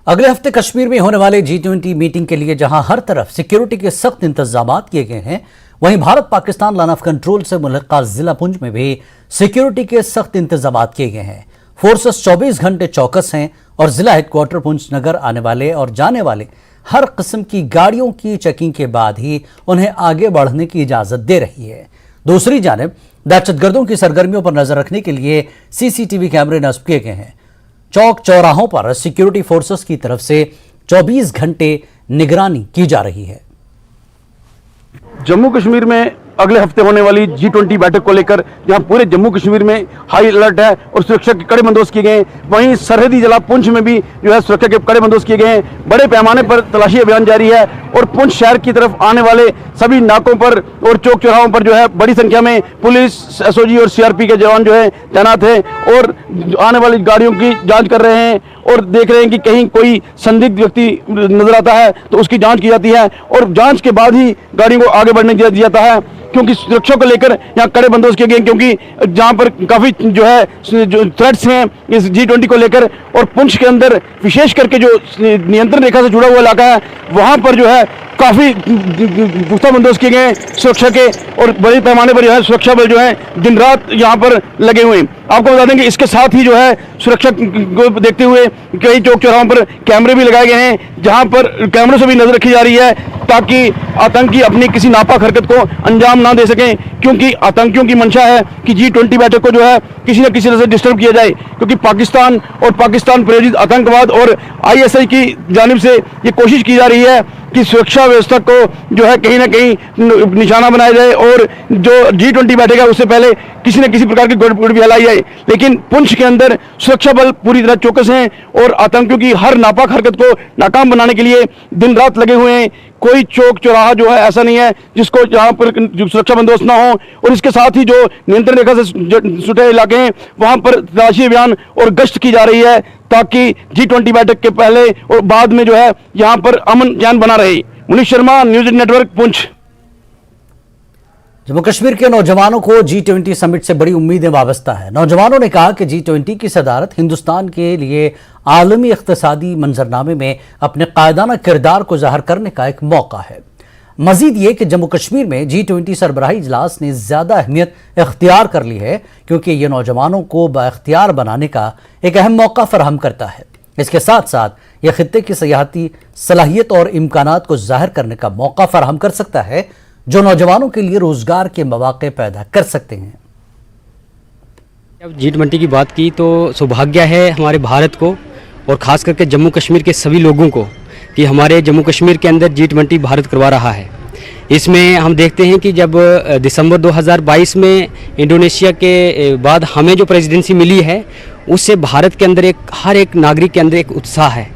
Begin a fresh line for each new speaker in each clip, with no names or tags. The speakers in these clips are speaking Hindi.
अगले हफ्ते कश्मीर में होने वाले G20 मीटिंग के लिए जहां हर तरफ सिक्योरिटी के सख्त इंतजाम किए गए हैं, वहीं Bharat Pakistan line of control से मुल्का जिला पुंछ में भी सिक्योरिटी के सख्त इंतजाम किए गए हैं। फोर्सेस 24 घंटे चौकस हैं और जिला हेडक्वार्टर पुंछ नगर आने वाले और जाने वाले हर किस्म की गाड़ियों की चेकिंग के बाद ही उन्हें आगे बढ़ने की इजाजत दे रही है। दूसरी जानिब दहशतगर्दों की सरगर्मियों पर नजर रखने के लिए सीसीटीवी कैमरे नस्ब किए गए हैं। चौक चौराहों पर सिक्योरिटी फोर्सेस की तरफ से 24 घंटे निगरानी की जा रही है।
जम्मू कश्मीर में अगले हफ्ते होने वाली G20 बैठक को लेकर जहां पूरे जम्मू कश्मीर में हाई अलर्ट है और सुरक्षा के कड़े बंदोबस्त किए गए हैं, वहीं सरहदी जिला पुंछ में भी जो है सुरक्षा के कड़े बंदोबस्त किए गए हैं। बड़े पैमाने पर तलाशी अभियान जारी है और पुंछ शहर की तरफ आने वाले सभी नाकों पर और चौक चौराहों पर जो है बड़ी संख्या में पुलिस, SOG और CRP के जवान जो है तैनात है और आने वाली गाड़ियों की जाँच कर रहे हैं और देख रहे हैं कि कहीं कोई संदिग्ध व्यक्ति नजर आता है तो उसकी जांच की जाती है और जांच के बाद ही गाड़ियों को आगे बढ़ने दिया जाता है, क्योंकि सुरक्षा को लेकर यहाँ कड़े बंदोबस्त किए गए, क्योंकि जहाँ पर काफ़ी जो है जो थ्रेट्स हैं इस G20 को लेकर। और पुंछ के अंदर विशेष करके जो नियंत्रण रेखा से जुड़ा हुआ इलाका है वहाँ पर जो है काफ़ी पुख्ता बंदोबस्त किए गए हैं सुरक्षा के और बड़े पैमाने पर जो है सुरक्षा बल जो है दिन रात यहाँ पर लगे हुए हैं। आपको बता दें कि इसके साथ ही जो है सुरक्षा को देखते हुए कई चौक चौराहों पर कैमरे भी लगाए गए हैं, जहाँ पर कैमरों से भी नजर रखी जा रही है ताकि आतंकी अपनी किसी नापाक हरकत को अंजाम ना दे सकें, क्योंकि आतंकियों की मंशा है कि G20 बैठक को जो है किसी न किसी तरह से डिस्टर्ब किया जाए, क्योंकि पाकिस्तान और पाकिस्तान प्रायोजित आतंकवाद और ISI की जानिब से ये कोशिश की जा रही है कि सुरक्षा व्यवस्था को जो है कहीं ना कहीं निशाना बनाया जाए और जो G20 बैठक है उससे पहले किसी न किसी प्रकार की गड़बड़ी भी फैलाई जाए। लेकिन पुंछ के अंदर सुरक्षा बल पूरी तरह चौकस हैं और आतंकियों की हर नापाक हरकत को नाकाम बनाने के लिए दिन रात लगे हुए हैं। कोई चौक चौराहा जो है ऐसा नहीं है जिसको जहाँ पर सुरक्षा बंदोबस्त ना हो। और इसके साथ ही जो नियंत्रण रेखा से जुटे इलाके हैं वहाँ पर तलाशी अभियान और गश्त की जा रही है ताकि G20 बैठक के पहले और बाद में जो है यहाँ पर अमन चैन बना रहे। Munish Sharma, news network, Poonch.
जम्मू कश्मीर के नौजवानों को G20 समिट से बड़ी उम्मीदें वाबस्ता है। नौजवानों ने कहा कि G20 की सदारत हिंदुस्तान के लिए आलमी इख्तिसादी मंजरनामे में अपने कायदाना किरदार को जाहिर करने का एक मौका है। मजीद ये कि जम्मू कश्मीर में G20 सरबराही इजलास ने ज्यादा अहमियत इख्तियार कर ली है, क्योंकि ये नौजवानों को बाइख्तियार बनाने का एक अहम मौका फराहम करता है। इसके साथ साथ यह खित्ते की सियाहती सलाहियत और इम्कानात को जाहिर करने का मौका फराहम कर सकता है, जो नौजवानों के लिए रोजगार के मौके पैदा कर सकते हैं।
जब G20 की बात की तो सौभाग्य है हमारे भारत को और ख़ास करके जम्मू कश्मीर के सभी लोगों को कि हमारे जम्मू कश्मीर के अंदर G20 भारत करवा रहा है। इसमें हम देखते हैं कि जब दिसंबर 2022 में इंडोनेशिया के बाद हमें जो प्रेसिडेंसी मिली है उससे भारत के अंदर हर एक नागरिक के अंदर एक उत्साह है,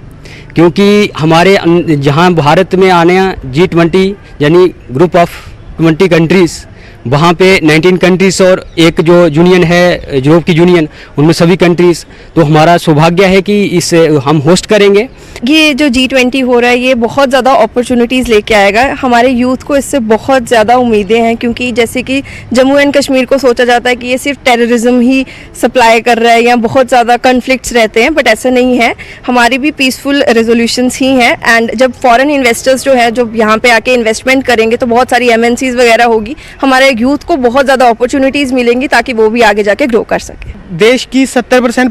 क्योंकि हमारे जहां भारत में आने G20 यानी ग्रुप ऑफ 20 कंट्रीज़, वहाँ पे 19 कंट्रीज़ और एक जो यूनियन है यूरोप की यूनियन, उनमें सभी कंट्रीज़। तो हमारा सौभाग्य है कि इसे हम होस्ट करेंगे।
ये जो G20 हो रहा है ये बहुत ज़्यादा अपॉर्चुनिटीज़ लेके आएगा। हमारे यूथ को इससे बहुत ज़्यादा उम्मीदें हैं, क्योंकि जैसे कि जम्मू एंड कश्मीर को सोचा जाता है कि ये सिर्फ टेररिज्म ही सप्लाई कर रहा है या बहुत ज़्यादा कन्फ्लिक्ट्स रहते हैं, बट ऐसा नहीं है। हमारी भी पीसफुल रेजोल्यूशंस ही हैं। एंड जब फॉरेन इन्वेस्टर्स जो है जो यहाँ पे आके इन्वेस्टमेंट करेंगे तो बहुत सारी MNCs वगैरह होगी, हमारे यूथ को बहुत ज़्यादा अपॉर्चुनिटीज़ मिलेंगी ताकि वो भी आगे जाके ग्रो कर सके।
देश की 70%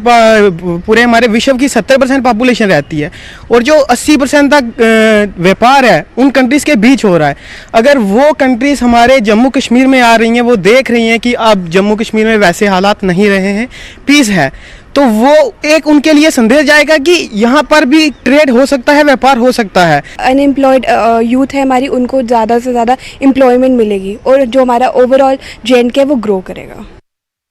पूरे हमारे विश्व की 70% पॉपुलेशन रहती है और जो 80% तक व्यापार है उन कंट्रीज़ के बीच हो रहा है। अगर वो कंट्रीज़ हमारे जम्मू कश्मीर में आ रही हैं, वो देख रही हैं कि अब जम्मू कश्मीर में वैसे हालात नहीं रहे हैं, पीस है, तो वो एक उनके लिए संदेश जाएगा कि यहाँ पर भी ट्रेड हो सकता है, व्यापार हो सकता है।
अनएम्प्लॉयड यूथ है हमारी, उनको ज़्यादा से ज़्यादा एम्प्लॉयमेंट मिलेगी और जो हमारा ओवरऑल J&K है वो ग्रो करेगा।